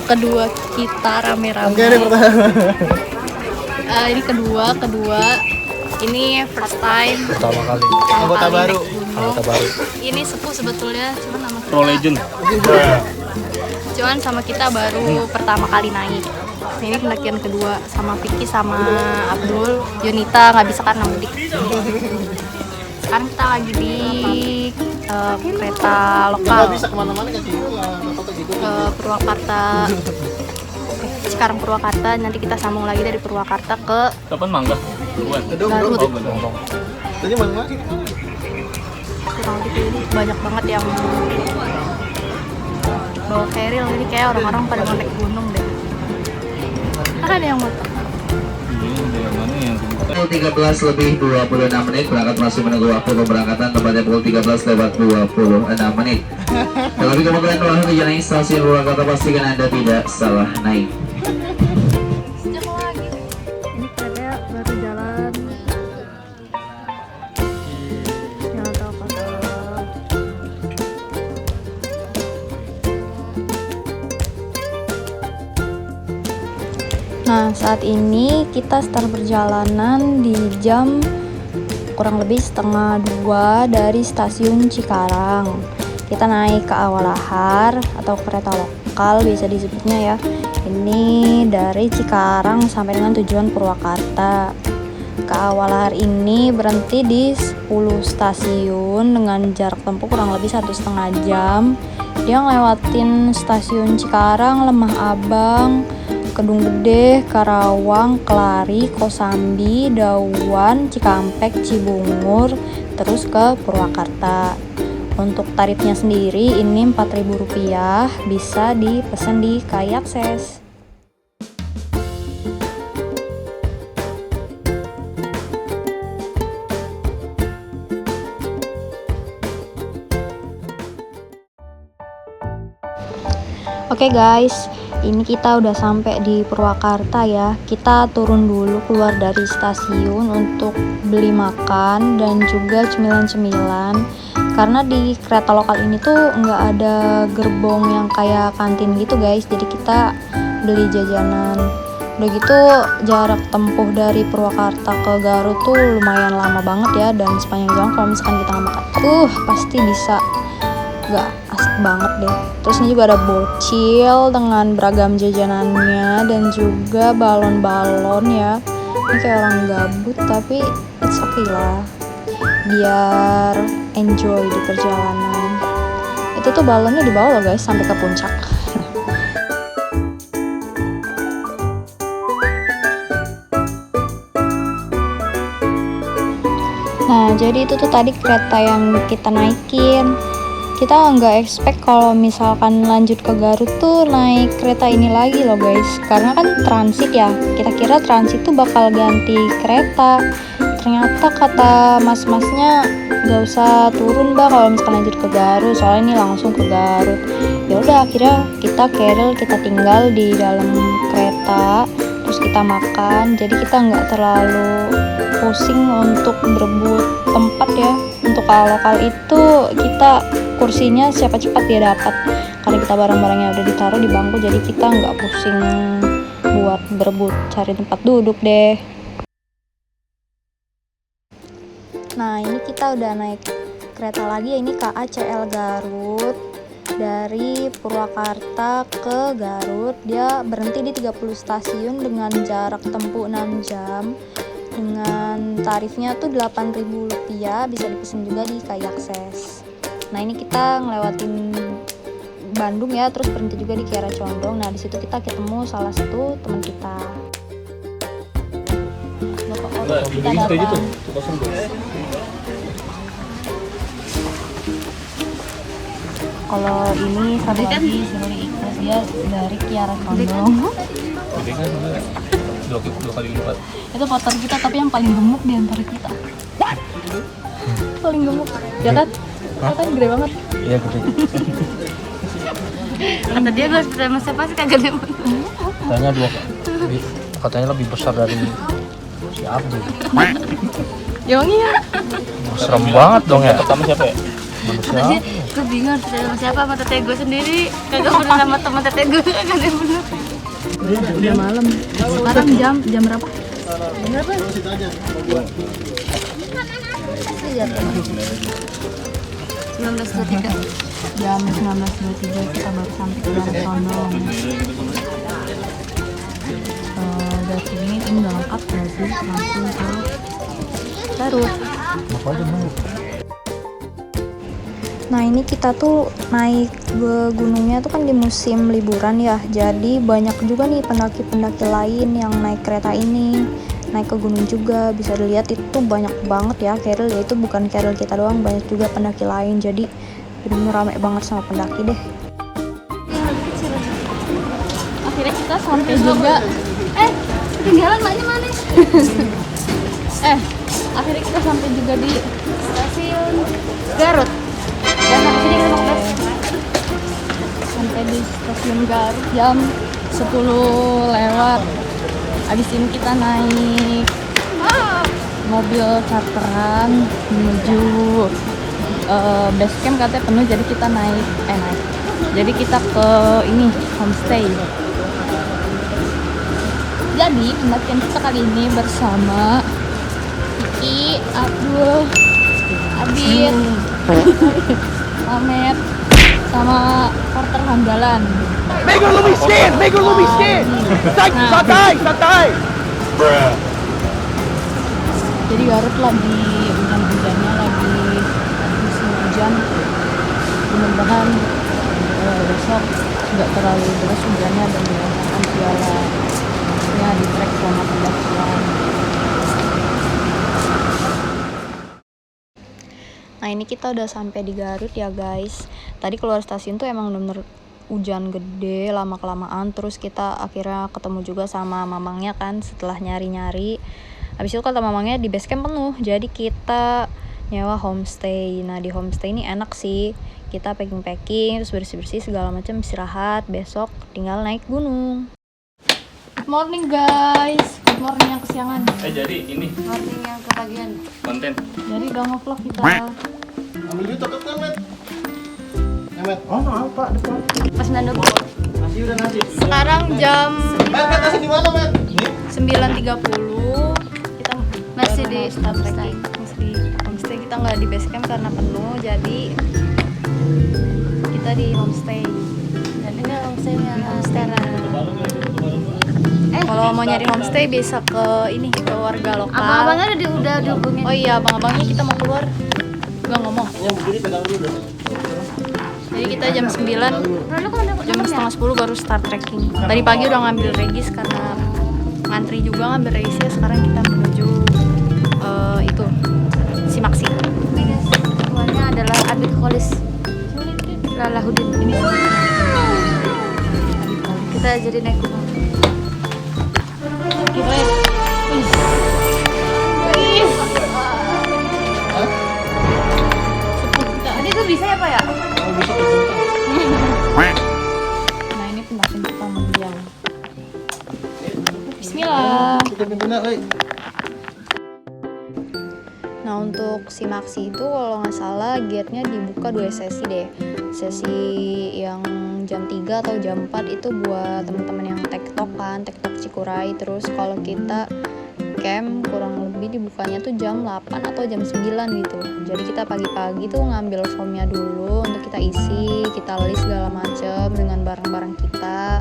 kedua kita rame-rame. Oke, ini pertama. Ini kedua. Ini first time. Pertama kali. Anggota baru. Ini sepuh sebetulnya, cuman nama kita. Pro Legend. Cuman sama kita baru pertama kali naik. Ini pendakian kedua sama Vicky sama Abdul. Yunita nggak bisa karena mudik. Sekarang kita lagi di kereta lokal Bisa kemana-mana kan gitu. ke Purwakarta. Cikarang Purwakarta. Nanti kita sambung lagi dari Purwakarta ke Kapan mangga? Buan. Garut. Oh, bener. Tadi mana? Kurang lebih banyak banget yang bawa keril. Ini kayak orang-orang pada mau naik gunung deh. Ada yang motor. Ini yang mana yang kebuka? Pukul 13 lebih 26 menit berangkat masih menunggu waktu keberangkatan tempatnya pukul 13 lewat 26 menit. Kalau kemungkinan telah menjadi stasiun Purwakarta pastikan Anda tidak salah naik. Sejak lagi. Ini kereta baru jalan. Jalan tol kosong. Nah, saat ini kita start perjalanan di jam kurang lebih 1:30 dari stasiun Cikarang. Kita naik ke Awalahar atau kereta lokal bisa disebutnya ya. Ini dari Cikarang sampai dengan tujuan Purwakarta. Ke Awalahar ini berhenti di 10 stasiun dengan jarak tempuh kurang lebih 1,5 jam. Dia ngelewatin stasiun Cikarang, Lemah Abang, Kedung Gede, Karawang, Kelari, Kosambi, Dawan, Cikampek, Cibungur, terus ke Purwakarta. Untuk tarifnya sendiri ini Rp4.000, bisa dipesan di KAI Akses. Oke guys, ini kita udah sampai di Purwakarta ya. Kita turun dulu keluar dari stasiun untuk beli makan dan juga cemilan-cemilan. Karena di kereta lokal ini tuh nggak ada gerbong yang kayak kantin gitu guys. Jadi kita beli jajanan. Udah gitu jarak tempuh dari Purwakarta ke Garut tuh lumayan lama banget ya. Dan sepanjang jalan kalau misalkan kita nggak makan, pasti bisa nggak asik banget deh. Terus ini juga ada bocil dengan beragam jajanannya dan juga balon-balon ya. Ini kayak orang gabut tapi it's okay lah, biar enjoy di perjalanan. Itu tuh balonnya dibawa loh guys sampai ke puncak. Nah jadi itu tuh tadi kereta yang kita naikin. Kita nggak expect kalau misalkan lanjut ke Garut tuh naik kereta ini lagi loh guys, karena kan transit ya. Kita kira transit tuh bakal ganti kereta, ternyata kata mas-masnya nggak usah turun mbak kalau misalkan lanjut ke Garut, soalnya ini langsung ke Garut. Ya udah akhirnya kita keril, kita tinggal di dalam kereta, terus kita makan. Jadi kita nggak terlalu pusing untuk berebut tempat ya. Untuk lokal itu kita kursinya siapa cepat dia dapat, karena kita barang-barangnya udah ditaruh di bangku, jadi kita nggak pusing buat berebut cari tempat duduk deh. Nah ini kita udah naik kereta lagi ya, ini KACL Garut. Dari Purwakarta ke Garut dia berhenti di 30 stasiun dengan jarak tempuh 6 jam. Dengan tarifnya tuh Rp8.000, bisa dipesan juga di KAI Akses. Nah ini kita ngelewatin Bandung ya, terus berhenti juga di Kiara Condong. Nah di situ kita ketemu salah satu teman kita. Kita datang. Kalau ini satu lagi Siruli Ikhlas, dia dari Kiara Condong. Jadi kan dua kali lipat. Itu motor kita tapi yang paling gemuk di antara kita. Paling gemuk, ya kan? Kan gede banget. Iya gede. Kata dia gue sama siapa sih kagak gede banget. Katanya lebih besar dari si Abdul. Ya emang iya. Serem banget dong ya. Pertama siapa ya? Manusia. Gue bingung harus sama siapa, sama teteh gue sendiri. Kagak pernah sama teman teteh gue, kagak bener. Udah malam. Sekarang jam berapa? Jam berapa? Iya, 19.23. Jam 19.23 kita baru sampai ke Gang Condong. Dari sini ini udah lengkap nggak sih? Langsung ke Garut. Nah ini kita tuh naik ke gunungnya tuh kan di musim liburan ya. Jadi banyak juga nih pendaki-pendaki lain yang naik kereta ini. Naik ke gunung juga, bisa dilihat itu banyak banget ya Keril, ya itu bukan Keril kita doang, banyak juga pendaki lain. Jadi bener rame banget sama pendaki deh. Akhirnya kita sampai juga. Ketinggalan maknya mana? Akhirnya kita sampai juga di stasiun Garut. Dan sampai sini kita mau sampai di stasiun Garut jam 10 lewat. Habis ini kita naik mobil charteran menuju base camp, katanya penuh, jadi kita naik. Jadi kita ke ini homestay. Jadi pendakian kita kali ini bersama Kiki, Abdul, Abid, Amet, sama Porter Hamdalan. Make her let me stand! Make her let me stand! Santai! Jadi Garut lagi hujan-hujannya, lagi musim hujan. Mudah-mudahan besok nggak terlalu deras hujannya dan dilancarkan segalanya di trek selama pendakian. Nah ini kita udah sampai di Garut ya guys. Tadi keluar stasiun tuh emang bener hujan gede, lama-kelamaan. Terus kita akhirnya ketemu juga sama mamangnya kan setelah nyari-nyari. Habis itu kata mamangnya di base camp penuh, jadi kita nyewa homestay. Nah di homestay ini enak sih, kita packing-packing, terus bersih-bersih segala macam, istirahat, besok tinggal naik gunung. Good morning guys, good morning yang kesiangan. Jadi ini Morning yang kebagian. konten. Jadi udah nge-vlog kita. Ambil dulu toket kan, Met? Met. Oh, maaf Pak, depan. Pas 9.20. Nasi udah nasi. Sekarang jam Met, nasi di mana, Met? 9.30. Kita Masih di start homestay. trekking. Masih di homestay, kita nggak di base camp karena penuh, jadi kita di homestay. Dan ini homestaynya Kalau mau nyari homestay bisa ke ini, ke warga lokal. abang-abangnya udah dihubungin. Oh iya, abang-abangnya kita mau keluar. Gak ngomong. Jadi pegang dulu deh. Jadi kita jam 9, jam setengah 10 baru start trekking. Tadi pagi udah ngambil regis karena ngantri juga ngambil regisnya. Sekarang kita menuju itu Simaksi. Tuannya adalah Abid Kholis Lalahudin. Ini kita jadi naik gunung. Tadi tuh bisa ya Pak ya? Nah ini pendakian kita mendiang. Bismillah. Kita pintunya, woi. Nah untuk Simaksi itu kalau nggak salah gate-nya dibuka 2 sesi deh. Sesi yang jam 3 atau jam 4 itu buat teman-teman yang tektok Cikuray. Terus kalau kita camp kurang lebih dibukanya tuh jam 8 atau jam 9 gitu. Jadi kita pagi-pagi tuh ngambil formnya dulu untuk kita isi, kita list segala macam dengan barang-barang kita.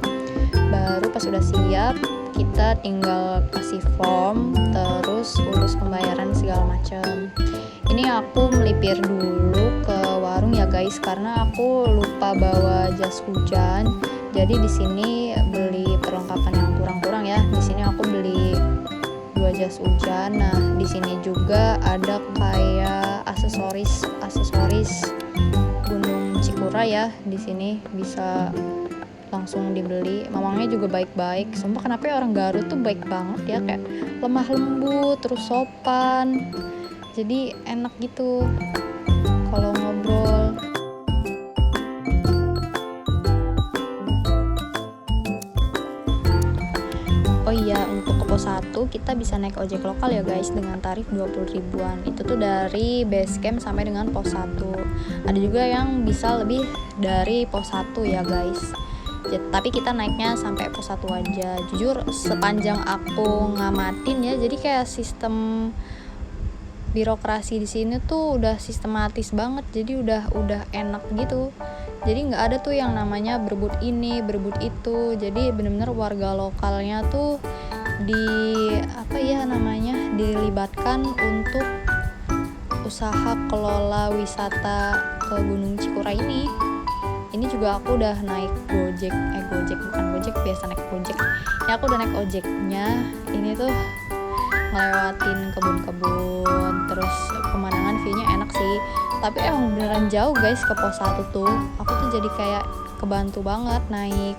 Baru pas udah siap kita tinggal kasih form, terus urus pembayaran segala macam. Ini aku melipir dulu ke warung ya guys, karena aku lupa bawa jas hujan. Jadi di sini beli perlengkapan yang kurang-kurang ya. Di sini aku beli 2 jas hujan. Nah di sini juga ada kayak aksesoris Gunung Cikuray ya. Di sini bisa langsung dibeli. Mamangnya juga baik-baik. Sumpah kenapa ya orang Garut tuh baik banget ya, kayak lemah lembut, terus sopan. Jadi enak gitu kalau ngobrol. Oh iya, untuk pos 1 kita bisa naik ojek lokal ya guys dengan tarif 20 ribuan. Itu tuh dari base camp sampai dengan pos 1. Ada juga yang bisa lebih dari pos 1 ya guys. Tapi kita naiknya sampai pos 1 aja. Jujur sepanjang aku ngamatin ya, jadi kayak sistem birokrasi di sini tuh udah sistematis banget. Jadi udah enak gitu. Jadi nggak ada tuh yang namanya berebut ini, berebut itu. Jadi bener-bener warga lokalnya tuh dilibatkan untuk usaha kelola wisata ke Gunung Cikuray ini. Ini juga aku udah naik Gojek biasa naik Gojek. Ya aku udah naik ojeknya. Ini tuh ngelewatin kebun-kebun, terus pemandangan view-nya enak sih. Tapi emang beneran jauh guys ke pos 1 tuh. Aku tuh jadi kayak kebantu banget naik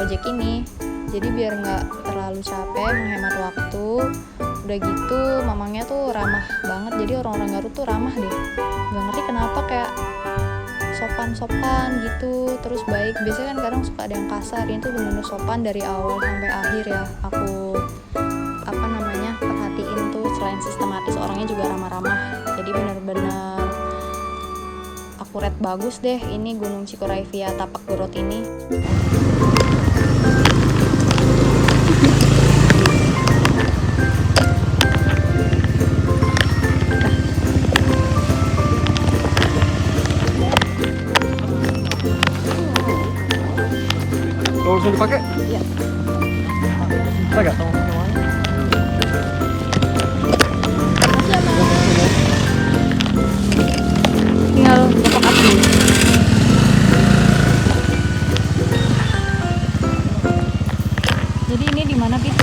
ojek ini. Jadi biar nggak terlalu capek, menghemat waktu. Udah gitu mamangnya tuh ramah banget. Jadi orang-orang Garut tuh ramah deh. Gak ngerti kenapa kayak sopan-sopan gitu, terus baik. Biasanya kan kadang suka ada yang kasar. Ini tuh bener-bener sopan dari awal sampai akhir ya. Aku perhatiin tuh, selain sistematis orangnya juga ramah-ramah. Jadi bener-bener akurat bagus deh ini Gunung Cikuray via Tapak Gerot ini. Langsung dipakai? Iya. Pakai? Tinggal bapak up dulu. Jadi ini di mana Pit?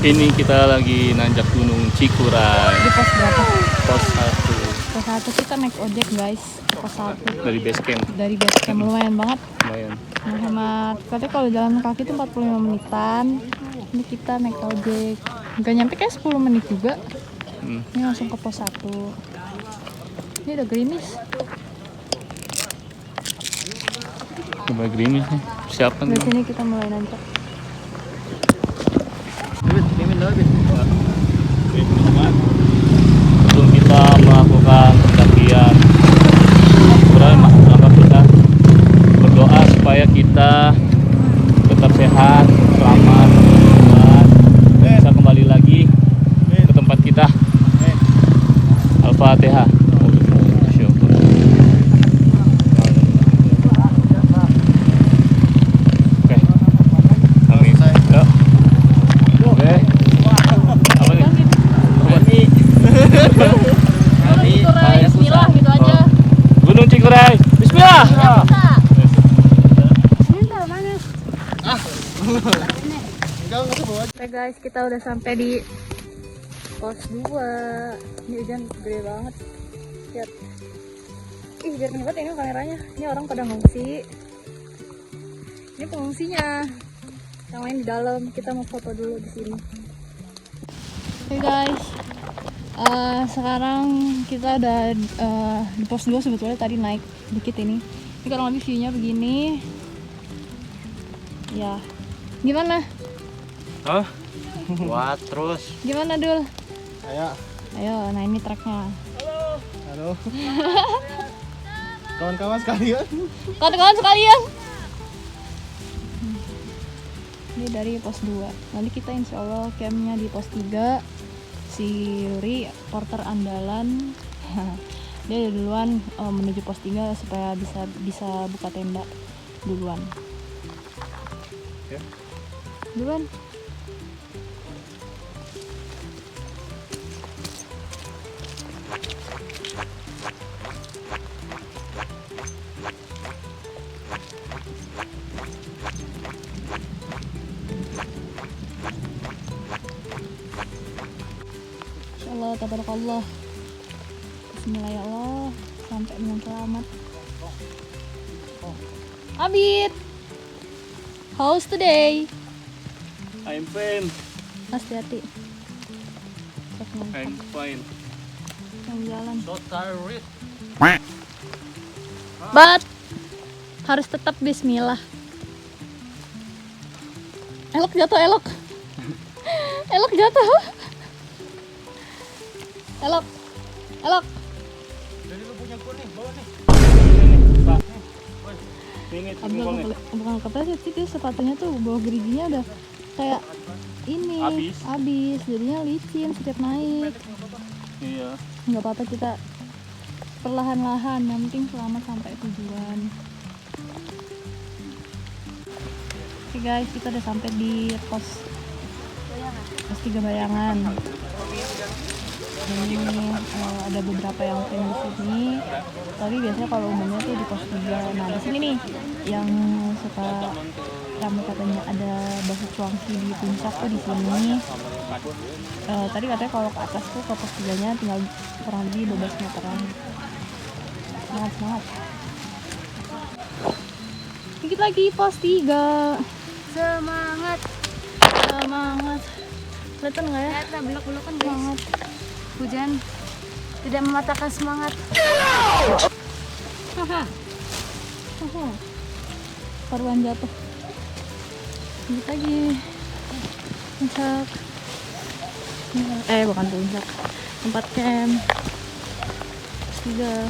Ini kita lagi nanjak Gunung Cikuray. Di pos berapa? Pos 1 Pos 1 kita naik ojek guys. Pos 1 dari base camp. dari base camp lumayan banget. Lumayan. Menghemat, katanya kalau jalan kaki itu 45 menitan. Ini kita naik ojek. Nggak nyampe kayak 10 menit juga. Ini langsung ke pos 1. Ini udah gerimis. Coba gerimis nih. Siapkan Dari dong. sini kita mulai nanjak. Sebelum kita melakukan pendakian Cikuray, maka kita berdoa supaya kita tetap sehat, selamat, dan bisa kembali lagi ke tempat kita. Al-Fatihah. Oke. Amin. Ya. Oke. Apa nih? Bismillah gitu aja. Gunung Cikuray. Bismillah. Oke guys, kita udah sampai di pos 2. Ini hujan gede banget. Lihat. Ih, biar nyebat ini kameranya. Ini orang pada ngungsi. Ini pengungsinya. Yang lain di dalam. Kita mau foto dulu di sini. Oke guys. Sekarang kita udah di pos 2 sebetulnya tadi naik dikit ini. Ini kurang lebih view-nya begini. Ya. Gimana? Hah? Buat terus. Gimana Dul? Ayo, Nah ini treknya. halo. Kawan-kawan sekalian. Kawan-kawan sekalian. Ini dari pos 2. Nanti kita insya Allah campnya di pos 3. Si Yuri, porter andalan, dia duluan menuju pos 3 supaya bisa buka tenda duluan. Ya. Duluan. Insyaallah, tabarakallah. Bismillah ya Allah, sampai dengan selamat. Abid, how's today? I'm fine. Hati-hati. I'm fine. Yang jalan. So tired. But harus tetap bismillah. Elok jatuh elok. Elok jatuh. Elok. Elok. Jadi lu punya gua nih, bawa nih. Bukan kepleset sih, dia sepatunya tuh bawah geriginya udah kayak ini habis jadinya licin setiap naik. Iya. Nggak apa-apa, kita perlahan-lahan, yang penting selamat sampai tujuan. Oke guys, kita udah sampai di pos 3 Bayangan. Ini ada beberapa yang camp di sini. Tapi biasanya kalau umumnya tuh di pos 3. Nah di sini nih yang suka kami katanya ada bakso cuangki di puncak tuh di sini. Tadi katanya kalau ke atas tuh ke pos 3-nya tinggal kurang lebih 12 meteran. Semangat. Dikit lagi pos 3. Semangat. Kelihatan nggak ya? Kelihatan, belok-belokan guys. Semangat. Hujan tidak mematahkan semangat. Paruan jatuh. Dikit lagi. Puncak. Bukan puncak. Tempat camp. Pos 3.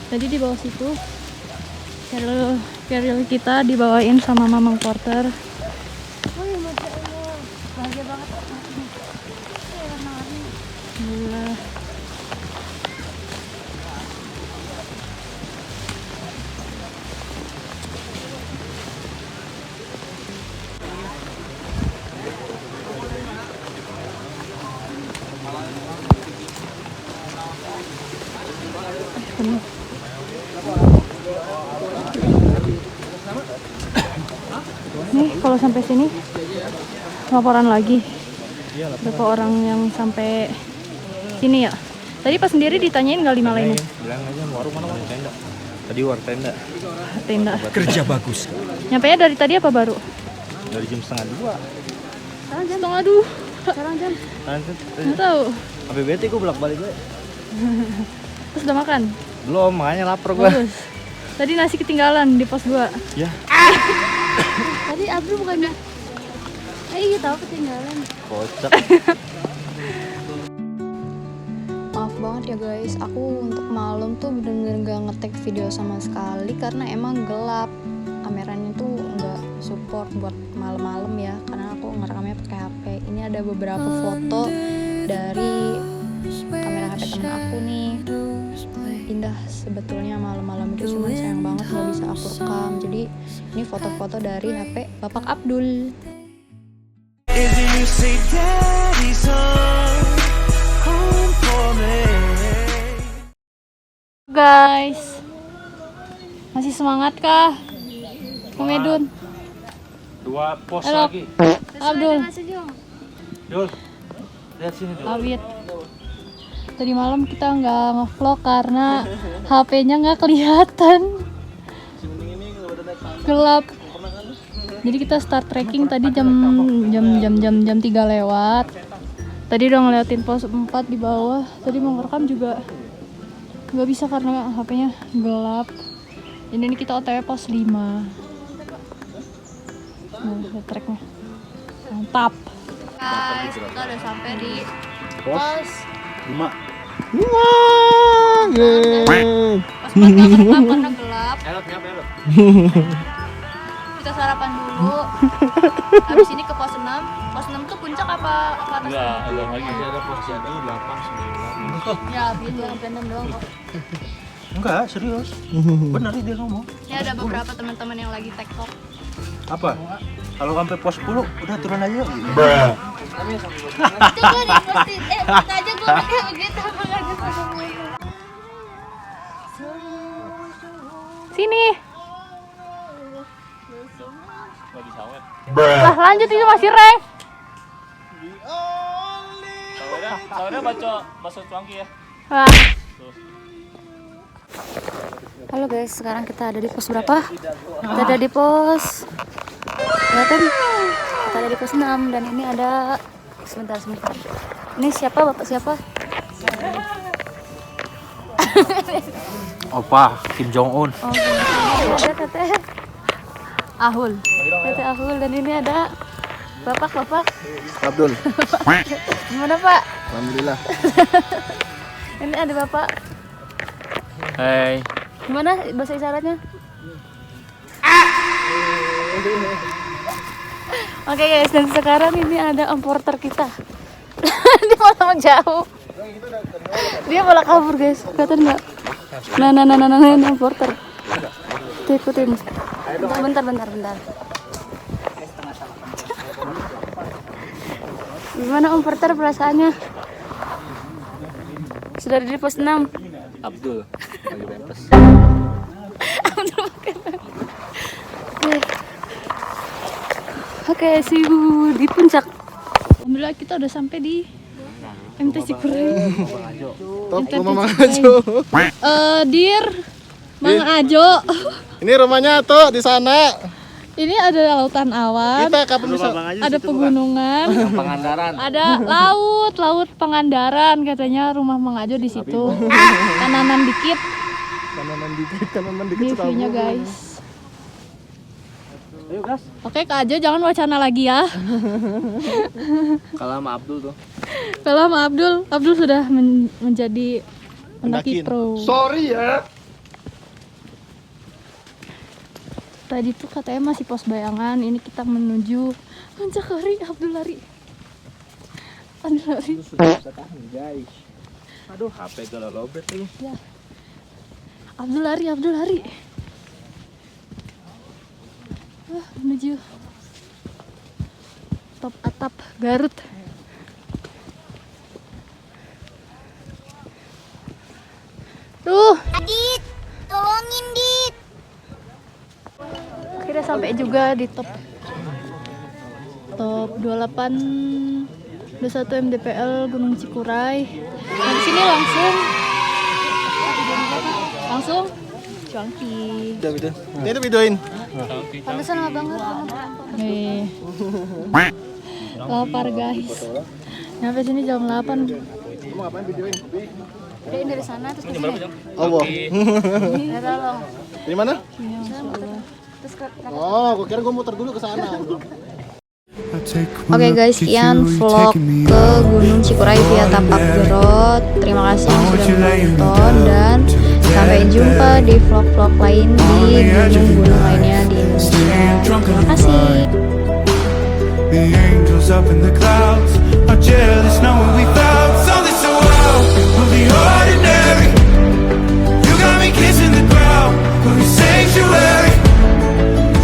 Tadi di bawah situ carrier kita dibawain sama Mamang Porter. Wih, Masya Allah, bahagia banget. Warna-warni. Gila. Penuh. Nih kalau sampai sini laporan lagi berapa orang yang sampai sini ya. Tadi pas sendiri ditanyain nggak 5 lainnya? Bilang aja warung mana tenda. Tadi war tenda. Kerja bagus. Nyampenya dari tadi apa baru? Dari jam 1:30. Sekarang jam 1:30. Sekarang jam? Nggak tahu. Sampai bete gue bolak-balik gue. Terus udah makan? Belum, makanya lapar gue. Bagus. Tadi nasi ketinggalan di pos 2. Ya. Tadi Abdul bukannya? Iya tahu ketinggalan. Kocak. Maaf banget ya guys, aku untuk malam tuh bener-bener gak nge-take video sama sekali karena emang gelap. Kameranya tuh nggak support buat malam-malam ya, karena aku ngerekamnya pakai HP. Ini ada beberapa foto dari kamera HP temen aku nih. Indah sebetulnya malam-malam itu, cuman sayang banget nggak bisa aku rekam. Jadi ini foto-foto dari HP Bapak Abdul. Guys, masih semangat kah? Komedun. 2 pos Halo. lagi. Abdul, Dul. Lihat sini Dul. Abid. Tadi malam kita nggak nge-vlog karena HP-nya nggak kelihatan, gelap. Jadi kita start trekking tadi jam 3 lewat. Tadi udah ngeliatin pos 4 di bawah. Tadi mau ngerekam juga nggak bisa karena HP-nya gelap. Ini kita OTW pos 5. Nah, treknya mantap. Guys, kita udah sampai di pos 5. Pas banget ngerekam karena gelap. Kita sarapan dulu. Habis ini ke pos 6. Pos 6 tuh puncak apa atas? Enggak, ada lagi. Ada pos 1, 8, 9. Ya, gitu random doang kok. Enggak, serius. Bener nih dia ngomong. Ini ada beberapa teman-teman yang lagi TikTok. Apa? Kalau sampai pos 10 udah turun aja. Itu gue dipostin. Kita aja gue kayak begitu apa enggak ada. Sini. Lah lanjut, itu masih rank. Soalnya baca bakso cuangki ya. Wah. Halo guys, sekarang kita ada di pos berapa? Kita ada di pos kelihatan? Kita ada di pos 6 dan ini ada sebentar. Ini siapa? Bapak siapa? Opa Kim Jong Un. Oh, ada teteh. Ahul. PT Ahul, dan ini ada Bapak. Abdul. Gimana Pak? Alhamdulillah. Ini ada Bapak. Hai. Gimana bahasa isyaratnya? Oke guys, dan sekarang ini ada importer kita. Dia malah jauh. Dia malah kabur guys, kelihatan nggak? Nah, ini importer. Tuh, ikutin. Bentar. Gimana importer perasaannya? Sudah di pos 6. Abdul. Lagi bempes. Oke, see you di puncak. Alhamdulillah kita udah sampai di MT Cikuray. Top rumah Mang Ajo. Dir, Mang Ajo. Ini rumahnya tuh di sana. Ini ada lautan awan, Kita kapan bisa? ada pegunungan, Pangandaran. ada laut Pangandaran, katanya rumah Mang Ajo di situ. Kanan dikit Kanan dikit di view-nya guys. Oke Kak Ajo, jangan wacana lagi ya. Kalah sama Abdul tuh. Kalau sama Abdul sudah menjadi pendaki pro. Sorry ya. Tadi tuh katanya masih pos bayangan, ini kita menuju puncak hari. Abdul lari. Aduh, HP galau lobet nih. Ya. Abdul lari. Menuju top atap Garut. Tuh. Adit, tolongin Dit. Akhirnya sampai juga di top 28 21 MDPL Gunung Cikuray. Nah, di sini langsung cuanki. Ini tuh videoin. Pantesan lama banget. Nih. Lapar guys. Nyampe sini jam 8. Kamu ngapain videoin? Udah dari sana terus ke sini. Allah. Ya tolong. Di mana? Terus ke Oh, gua kira gua muter dulu ke sana. Oke guys, sekian vlog ke Gunung Cikuray via Tapak Gerot. Terima kasih yang sudah menonton dan sampai jumpa di vlog-vlog lain di gunung-gunung lainnya di Indonesia. Terima kasih. The angels up in the clouds are jealous knowing we found something so wild of the ordinary. You got me kissing the ground of your sanctuary.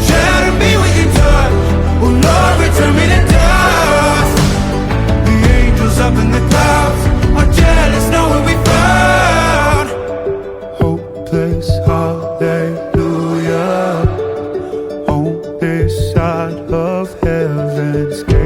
Shadow me with your touch. Oh Lord, return me to dust. The angels up in the clouds are jealous knowing we found hopeless hallelujah on this side of heaven's gate.